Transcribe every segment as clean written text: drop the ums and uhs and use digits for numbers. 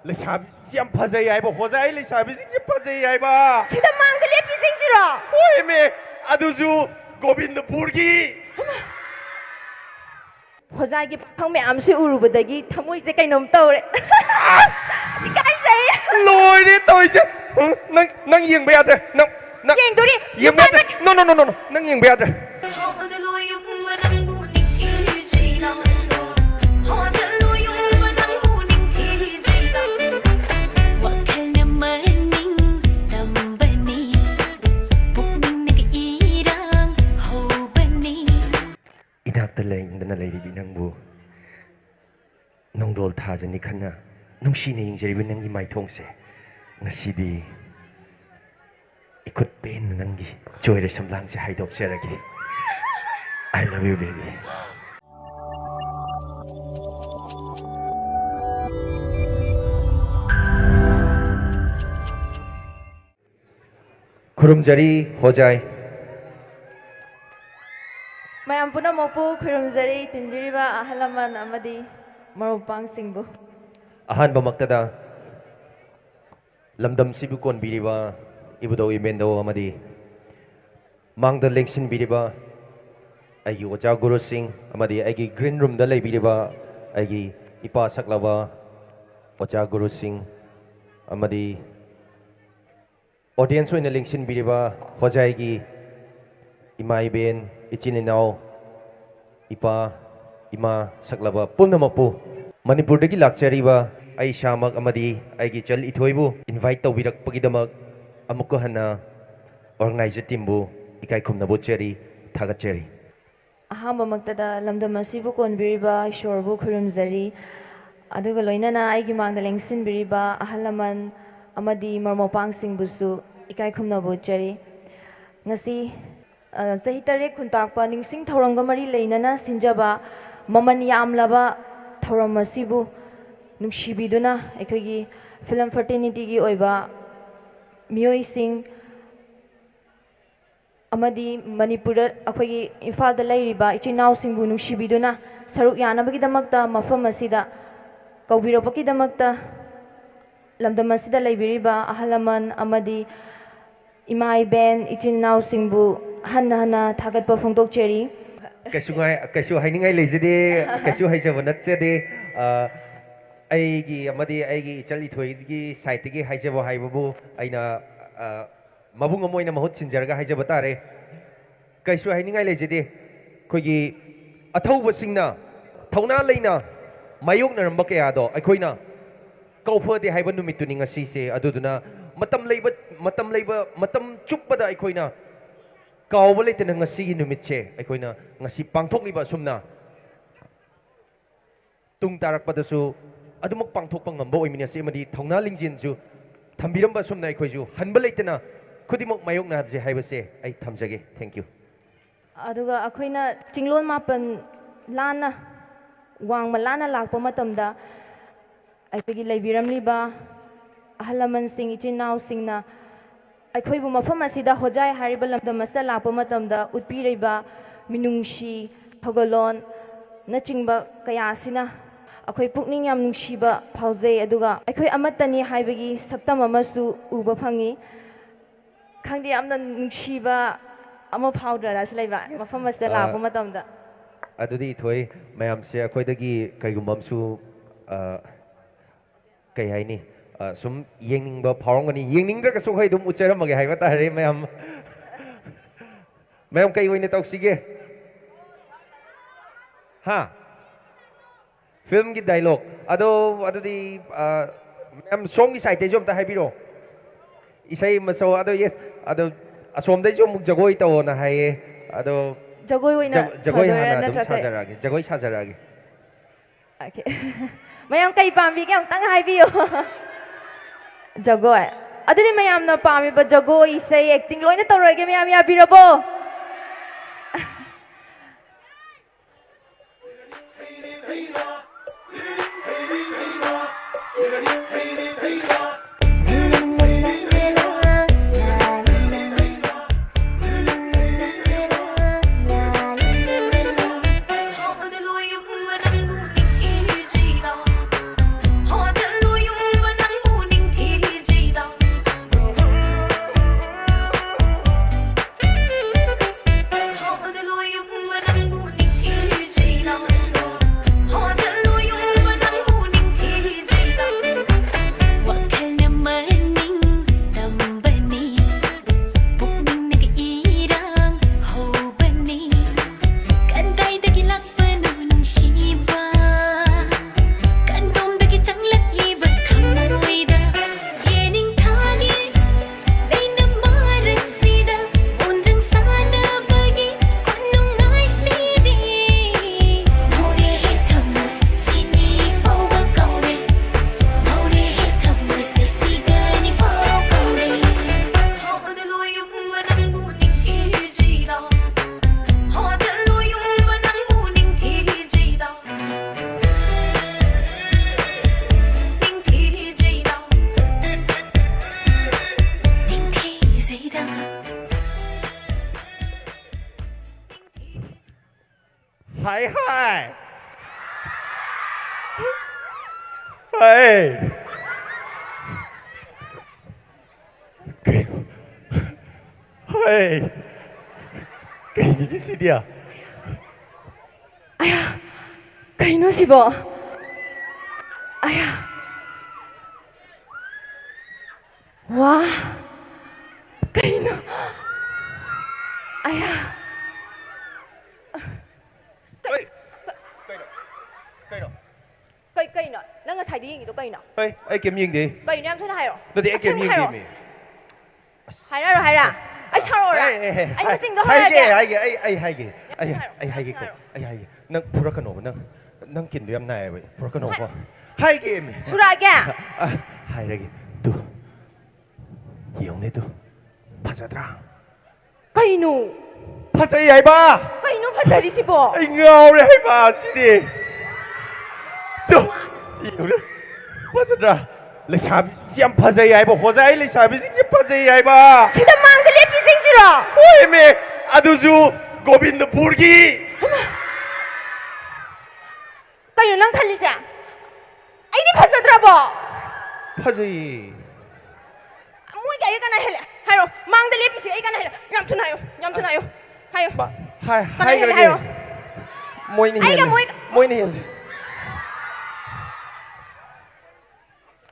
ꯂꯩꯁꯥꯕꯤꯁꯤ ꯌꯥꯝ ꯐꯖꯩ ꯍꯥꯏꯕ ꯍꯣꯖꯥꯏ ꯂꯩꯁꯥꯕꯤꯁꯤꯡꯁꯦ ꯐꯖꯩ ꯍꯥꯏꯕ ꯁꯤꯗ ꯃꯥꯡꯗ ꯂꯦꯞꯄꯤꯁꯤꯡꯁꯤꯔꯣ ꯍꯣꯏꯃꯦ ꯑꯗꯨꯁꯨ ꯒꯣꯕꯤꯟꯗꯄꯨꯔꯒꯤ ꯍꯣꯖꯥꯏꯒꯤ ꯄꯥꯈꯪ ꯃꯌꯥꯝꯁꯤ ꯎꯔꯨꯕꯗꯒꯤ ꯊꯃꯣꯏꯁꯦ ꯀꯩꯅꯣꯝ ꯇꯧꯔꯦ ꯏꯀꯥꯏꯖꯩ ꯂꯣꯏꯔꯦ ꯇꯧꯔꯤꯁꯦ ꯅꯪ ꯌꯦꯡꯕ ꯌꯥꯗ꯭ꯔꯦ ꯅꯪ ꯌꯦꯡꯗꯣꯔꯤ ꯌꯦꯡꯕ ꯌꯥꯗ꯭ꯔꯦ ꯅꯣ ꯅꯪ ꯌꯦꯡꯕ ꯌꯥꯗ꯭ꯔꯦ 이낙다 레인드나 레이비 낭부 농돌 타자니 칸나 농시네 잉제리비 낭기 마이통세 ngasidi ikut pen nanggi joy re samlang se haidok seragi I love you baby खुरुमजारी होजाई ꯃꯌꯥꯝ ꯄꯨꯝꯅꯃꯛꯄꯨ ꯈꯨꯔꯨꯝꯖꯔꯤ ꯇꯤꯟꯕꯤꯔꯤꯕ ꯑꯍꯜ ꯂꯃꯟ ꯑꯃꯗꯤ ꯃꯔꯨꯞꯄꯥꯡꯁꯤꯡꯕꯨ ꯑꯍꯥꯟꯕꯃꯛꯇꯗ ꯂꯝꯗꯝꯁꯤꯕꯨ ꯀꯣꯟꯕꯤꯔꯤꯕ ꯏꯕꯨꯙꯧ ꯏꯕꯦꯟꯗꯧ ꯑꯃꯗꯤ ꯃꯥꯡꯗ ꯂꯦꯡꯁꯤꯟꯕꯤꯔꯤꯕ ꯑꯩꯒꯤ ꯑꯣꯖꯥ ꯒꯨꯔꯨꯁꯤꯡ ꯑꯃꯗꯤ ꯑꯩꯒꯤ ꯒ꯭ꯔꯤꯟ ꯔꯨꯝꯗ ꯂꯩꯕꯤꯔꯤꯕ ꯑꯩꯒꯤ ꯏꯄꯥ ꯁꯛꯂꯕ ꯑꯣꯖꯥ ꯒꯨꯔꯨꯁꯤꯡ ꯑꯃꯗꯤ ꯑꯣꯗꯤꯌꯟꯁ ꯑꯣꯏꯅ ꯂꯦꯡꯁꯤꯟꯕꯤꯔꯤꯕ ꯍꯣꯖꯥꯏꯒꯤ ꯏꯃꯥ ꯏꯕꯦꯟ ꯏꯆꯤꯟ ꯏꯅꯥꯎ ꯏꯄꯥ ꯏꯃꯥ ꯁꯛꯂꯕ ꯄꯨꯝꯅꯃꯛꯄꯨ ꯃꯅꯤꯄꯨꯔꯗꯒꯤ ꯂꯥꯛꯆꯔꯤꯕ ꯑꯩ ꯏꯁꯥꯃꯛ ꯑꯃꯗꯤ ꯑꯩꯒꯤ ꯆꯜ ꯏꯊꯣꯏꯕꯨ ꯏꯟꯚꯥꯏꯠ ꯇꯧꯕꯤꯔꯛꯄꯒꯤꯗꯃꯛ ꯑꯃꯨꯛꯀ ꯍꯟꯅ ꯑꯣꯔꯒꯅꯥꯏꯖꯔ ꯇꯤꯝꯕꯨ ꯏꯀꯥꯏ ꯈꯨꯝꯅꯕ ꯎꯠꯆꯔꯤ ꯊꯥꯒꯠꯆꯔꯤ ꯑꯍꯥꯟꯕꯃꯛꯇꯗ ꯂꯝꯗꯝ ꯑꯁꯤꯕꯨ ꯀꯣꯟꯕꯤꯔꯤꯕ ꯏꯁꯣꯔꯕꯨ ꯈꯨꯔꯨꯝꯖꯔꯤ ꯑꯗꯨꯒ ꯂꯣꯏꯅꯅ ꯑꯩꯒꯤ ꯃꯥꯡꯗ ꯂꯦꯡꯁꯤꯟꯕꯤꯔꯤꯕ ꯑꯍꯜ ꯂꯃꯟ ꯑꯃꯗꯤ ꯃꯔꯨꯞ ꯃꯄꯥꯡꯁꯤꯡꯕꯨꯁꯨ ꯏꯀꯥꯏ ꯈꯨꯝꯅꯕ ꯎꯠꯆꯔꯤ ꯉꯁꯤ ꯆꯍꯤ 3 ꯈꯨꯟꯇꯥꯛꯄ ꯅꯤꯡꯁꯤꯡ ꯊꯧꯔꯝꯒ ꯃꯔꯤ ꯂꯩꯅꯅ ꯁꯤꯟꯖꯕ ꯃꯃꯜ ꯌꯥꯝꯂꯕ ꯊꯧꯔꯝ ꯑꯁꯤꯕꯨ ꯅꯨꯡꯁꯤꯕꯤꯗꯨꯅ ꯑꯩꯈꯣꯏꯒꯤ ꯐꯤꯂꯝ ꯐꯔꯇꯤꯅꯤꯇꯤꯒꯤ ꯑꯣꯏꯕ ꯃꯤꯑꯣꯏꯁꯤꯡ ꯑꯃꯗꯤ ꯃꯅꯤꯄꯨꯔꯗ ꯑꯩꯈꯣꯏꯒꯤ ꯏꯝꯐꯥꯜꯗ ꯂꯩꯔꯤꯕ ꯏꯆꯤꯟ ꯏꯅꯥꯎꯁꯤꯡꯕꯨ ꯅꯨꯡꯁꯤꯕꯤꯗꯨꯅ ꯁꯔꯨꯛ ꯌꯥꯅꯕꯒꯤꯗꯃꯛꯇ ꯃꯐꯝ ꯑꯁꯤꯗ ꯀꯧꯕꯤꯔꯛꯄꯒꯤꯗꯃꯛꯇ ꯂꯝꯗꯝ ꯑꯁꯤꯗ ꯂꯩꯕꯤꯔꯤꯕ ꯑꯍꯜ ꯂꯃꯟ ꯑꯃꯗꯤ ꯏꯃꯥ ꯏꯕꯦꯟ ꯏꯆꯤꯟ ꯏꯅꯥꯎꯁꯤꯡꯕు ꯍꯟꯅ ꯍꯟꯅ ꯊꯥꯒꯠꯄ ꯐꯣꯡꯗꯣꯛꯆꯔꯤ ꯀꯩꯁꯨ ꯍꯥꯏꯅꯤꯡꯉꯥꯏ ꯂꯩꯖꯗꯦ ꯀꯩꯁꯨ ꯍꯩꯖꯕ ꯅꯠꯆꯗꯦ ꯑꯩꯒꯤ ꯑꯃꯗꯤ ꯑꯩꯒꯤ ꯏꯆꯜ ꯏꯊꯣꯏꯒꯤ ꯁꯥꯏꯠꯇꯒꯤ ꯍꯥꯏꯖꯕ ꯍꯥꯏꯕꯕꯨ ꯑꯩꯅ ꯃꯕꯨꯡ ꯑꯃ ꯑꯣꯏꯅ ꯃꯍꯨꯠ ꯁꯤꯟꯖꯔꯒ ꯍꯥꯏꯖꯕ ꯇꯥꯔꯦ ꯀꯩꯁꯨ ꯍꯥꯏꯅꯤꯡꯉꯥꯏ ꯂꯩꯖꯗꯦ ꯑꯩꯈꯣꯏꯒꯤ ꯑꯊꯧꯕꯁꯤꯡꯅ ꯊꯧꯅꯥ ꯂꯩꯅ ꯃꯥꯌꯣꯛꯅꯔꯝꯕ ꯀꯌꯥꯗꯣ ꯑꯩꯈꯣꯏꯅ ꯀꯧꯐꯗꯦ ꯍꯥꯏꯕ ꯅꯨꯃꯤꯠꯇꯨꯅꯤ ꯉꯁꯤꯁꯦ ꯑꯗꯨꯗꯨꯅ ꯃꯇꯝ ꯆꯨꯞꯄꯗ ꯑꯩꯈꯣꯏꯅ ꯀꯥꯎꯕ ꯂꯩꯇꯅ ꯉꯁꯤꯒꯤ ꯅꯨꯃꯤꯠꯁꯦ ꯑꯩꯈꯣꯏꯅ ꯉꯁꯤ ꯄꯥꯡꯊꯣꯛꯂꯤꯕ ꯑꯁꯨꯝꯅ ꯇꯨꯡ ꯇꯥꯔꯛꯄꯗꯁꯨ ꯑꯗꯨꯃꯛ ꯄꯥꯡꯊꯣꯛꯄ ꯉꯝꯕ ꯑꯣꯏꯃꯤꯟꯅꯁꯤ ꯑꯃꯗꯤ ꯊꯧꯅꯥ ꯂꯤꯡꯖꯦꯜꯁꯨ ꯊꯝꯕꯤꯔꯝꯕ ꯑꯁꯨꯝꯅ ꯑꯩꯈꯣꯏꯁꯨ ꯍꯟꯕ ꯂꯩꯇꯅ ꯈꯨꯗꯤꯡꯃꯛ ꯃꯥꯌꯣꯛꯅꯍꯟꯁꯦ ꯍꯥꯏꯕꯁꯦ ꯑꯩ ꯊꯝꯖꯒꯦ ꯊꯦꯡꯛ ꯌꯨ ꯑꯗꯨꯒ ꯑꯩꯈꯣꯏꯅ ꯆꯤꯡꯂꯣꯟ 9 ꯂꯥꯟꯅ ꯋꯥꯡꯃ ꯂꯥꯟꯅ ꯂꯥꯛꯄ ꯃꯇꯝꯗ ꯑꯩꯈꯣꯏꯒꯤ ꯂꯩꯕꯤꯔꯝꯂꯤꯕ ꯑꯍꯜ ꯂꯃꯟꯁꯤꯡ ꯏꯆꯤꯟ ꯏꯅꯥꯎꯁꯤꯡꯅ ꯑꯩꯈꯣꯏꯕꯨ ꯃꯐꯝ ꯑꯁꯤꯗ ꯍꯣꯖꯥꯏ ꯍꯥꯏꯔꯤꯕ ꯂꯝꯗꯝ ꯑꯁꯤꯗ ꯂꯥꯛꯄ ꯃꯇꯝꯗ ꯎꯠꯄꯤꯔꯤꯕ ꯃꯤꯅꯨꯡꯁꯤ ꯊꯧꯒꯜꯂꯣꯟꯅꯆꯤꯡꯕ ꯀꯌꯥ ꯑꯁꯤꯅ ꯑꯩꯈꯣꯏ ꯄꯨꯛꯅꯤꯡ ꯌꯥꯝ ꯅꯨꯡꯁꯤꯕ ꯐꯥꯎꯖꯩ ꯑꯗꯨꯒ ꯑꯩꯈꯣꯏ ꯑꯃꯠꯇꯅꯤ ꯍꯥꯏꯕꯒꯤ ꯁꯛꯇꯝ ꯑꯃꯁꯨ ꯎꯕ ꯐꯪꯉꯤ ꯈꯪꯗꯦ ꯌꯥꯝꯅ ꯅꯨꯡꯁꯤꯕ ꯑꯃ ꯐꯥꯎꯗ꯭ꯔꯗ ꯑꯁꯤ ꯂꯩꯕ ꯃꯐꯝ ꯑꯁꯤꯗ ꯂꯥꯛꯄ ꯃꯇꯝꯗ ꯑꯗꯨꯗꯤ ꯏꯊꯣꯏ ꯃꯌꯥꯝꯁꯦ ꯑꯩꯈꯣꯏꯗꯒꯤ ꯀꯩꯒꯨꯝꯕ ꯑꯃꯁꯨ ꯀꯩ ꯍꯥꯏꯅꯤ ꯁꯨꯝ ꯌꯦꯡꯅꯤꯡꯕ ꯐꯥꯎꯔꯝꯒꯅꯤ ꯌꯦꯡꯅꯤꯡꯗ꯭ꯔꯒꯁꯨ ꯑꯩꯈꯣꯏ ꯑꯗꯨꯝ ꯎꯠꯆꯔꯝꯃꯒꯦ ꯍꯥꯏꯕ ꯇꯥꯔꯦ ꯃꯌꯥꯝ ꯀꯩ ꯑꯣꯏꯅ ꯇꯧꯁꯤꯒꯦ ꯍꯥ ꯐꯤल्मꯒꯤ ꯗꯥꯏꯂꯣग ꯑꯗꯨꯗꯤ ꯃꯌꯥꯝ ꯁꯣꯝꯒꯤ ꯁꯥꯏꯠꯇꯩꯁꯨ ꯑꯝꯇ ꯍꯥꯏꯕꯤꯔꯛꯑꯣ ꯏꯁꯩ ꯃꯁꯧ ꯑꯗꯣ ꯌꯦꯁ ꯑꯗꯣ ꯑꯁꯣꯝꯗꯩꯁꯨ ꯑꯃꯨꯛ ꯖꯒꯣꯏ ꯇꯧꯑꯣꯅ ꯍꯥꯏꯌꯦ ꯑꯗꯣ ꯖꯒꯣꯏ ꯑꯣꯏꯅ ꯖꯒꯣꯏ ꯍꯥꯟꯅ ꯑꯗꯨꯝ ꯁꯥꯖꯔꯛꯑꯒꯦ ꯖꯒꯣꯏ ꯁꯥꯖꯔꯛꯑꯒꯦ ꯃꯌꯥꯝ ꯀꯩ ꯄꯥꯝꯕꯤꯒꯦ ꯑꯃꯨꯛꯇꯪ ꯍꯥꯏꯕꯤꯌꯣ ꯖꯒꯣꯏ ꯑꯗꯨꯗꯤ ꯃꯌꯥꯝꯅ ꯄꯥꯝꯃꯤꯕ ꯖꯒꯣꯏ ꯏꯁꯩ ꯑꯦꯛꯇꯤꯡ ꯂꯣꯏꯅ ꯇꯧꯔꯒꯦ ꯃꯌꯥꯝ ꯌꯥꯕꯤꯔꯕꯣ Hi hi Hey Hey Cái gì đi à Kayno sibo. Aya. Wow. Kayno. Aya. Kayno. Nang nga side yung ito kayno. Hey ai kiếm gì đi Kayno yam thona hayo. Tôi đi ai kiếm gì đi Hayra. Ay charo ra. Ay kasing do hay hayra. ghê hay ghê nang pura ka no nang kin yam nai vậy pura ka no ko hay ghê mi Sura kya? hay ra ghê tu hiểu nè tu phasatra Kayno. phasai ai ba Kayno phasari sibo. ai ngao re hay ba si đi tu hiểu nè phasatra lấy sao bị xem phasai ai ba phasai lấy sao bị xem phasai ai ba Sida mang dali pising jiro. ôi mẹ aduju Govindpur ki Kayno nang thali ja. Ay di phasadra bo. phasai Mui kaya kana hele. Hayo, mang dali pising ay kana hele. Yam tunayo. Hayo. ba hai Kana hai hele cái hayo. môi này Ai hiền ka môi- môi này hiền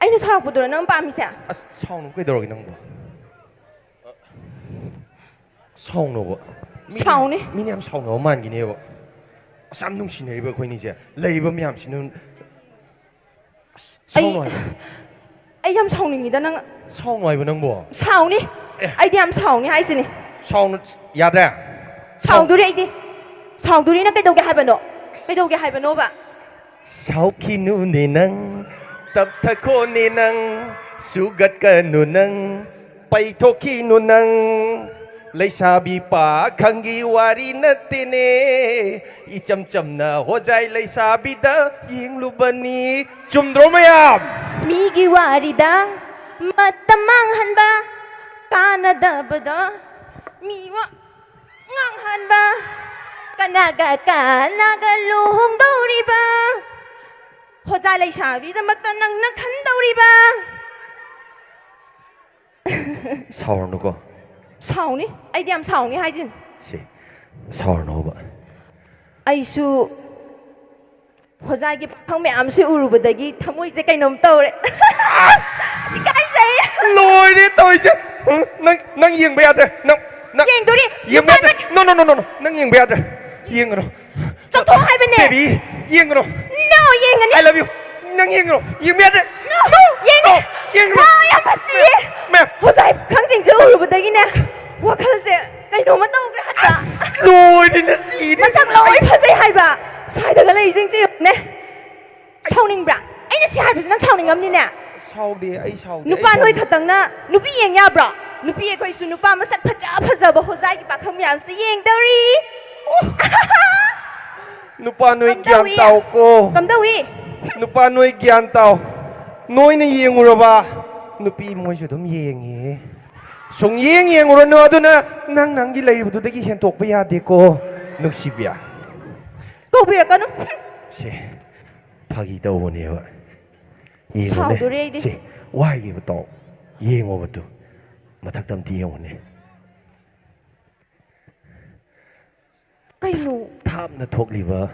Ay na sarap po doon nang pamisa. sao nó cái đồ cái nông bộ sao nó bộ Sao nè? mình em sao nó man cái này bộ sao nung xin này bộ coi như thế lấy bộ mình em xin nó sao Ay, nói ay yam sao ni da nang sao nói bộ nông bộ sao ni? Ay di yam sao ni hay sini. sao nó ya ra Sao duri ay di. Sao duri na kay daw hay ba no? Kay daw hay ba no ba? sao khi nu nè nâng tập thơ cô nè nâng sugat ka nu nâng bay thô khi nu nâng lấy sa bi pa khangi wari na tine i cham cham na ho jai lấy sa bi da ying lu bani chum dro mayam Mi gi wari da matamang han ba Canada ba da mi wa ngang han ba kanaga luhong daw ri ba Hojai lai sabi da magta nang nakhan daw ri ba sao nó có Sao ni? Ay di yam sao ni hay din. si sao nó ba Ay su Hojai gi phang me am se uru ba da gi thamoi se kainom taw re Kai sai lôi đi tôi chứ nang nang ying bây giờ nang nang Yeng tu ri ying bây giờ no nang ying bây giờ ying rồi Chok thong hai ba ne baby ying rồi No yeng ani I love you nang ying rồi ying bây giờ No yeng ying No rồi yam pati mẹ Hojai khang jing se uru ba da gi ne Wa khal se kainom ma taw ga hatta lôi đi nó gì đi Masak loi phasai hai ba sai da ga lai jing ji ne Sao ning bra Ai na si hai ba nang sao ning am ni ne sau đi ấy sau đi Nupa noi khatang na nupi yeng ya bra nupi e khoi su nupa masak phaja ba hojai ki pakham yam si yeng dori nupa nuôi Cầm gian đầu tàu cô kam dawi nupa nuôi gian tàu nuôi này yeng rồi ba nupi mua cho đom yeng ye song yeng rồi nữa đó na nang nang cái lấy bữa đó cái hiện thực bây giờ đi cô nước xí bia ko bi ra kanu 시 파기 떠오네요. 사우드레이디. 시 와이기부터 이행어부터 마탁담 뒤영어네. kainu 탑나 톡리버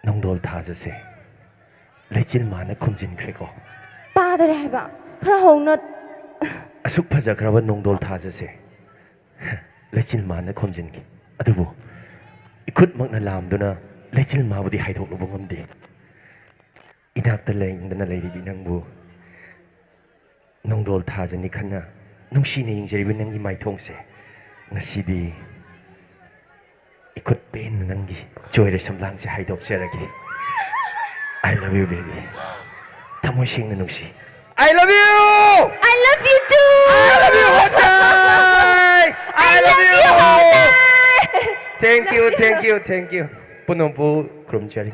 농돌 타저세 레질마나 쿰진 그리고 ta da re ba khara hong na 아숙 파자 그러면 농돌 타저세 레질마나 쿰진기 아두부 이콧 막나 람도나 레질마부디 하이독로 봉엄디 이낙들 레인드나 레리비 낭부 농돌 타저니 칸나 농시네 잉제리비 낭기 마이통세 나시디 이콧 뺀 낭기 조이를 섬랑지 하이독 세라기 I love you baby 타모싱는 농시 I love you I love you too I love you 호타이 I love you Thank you Punong po krum jari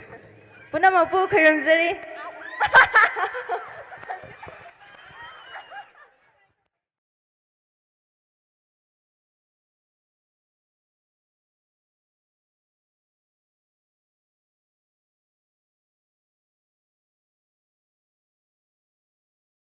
punamapu karamzari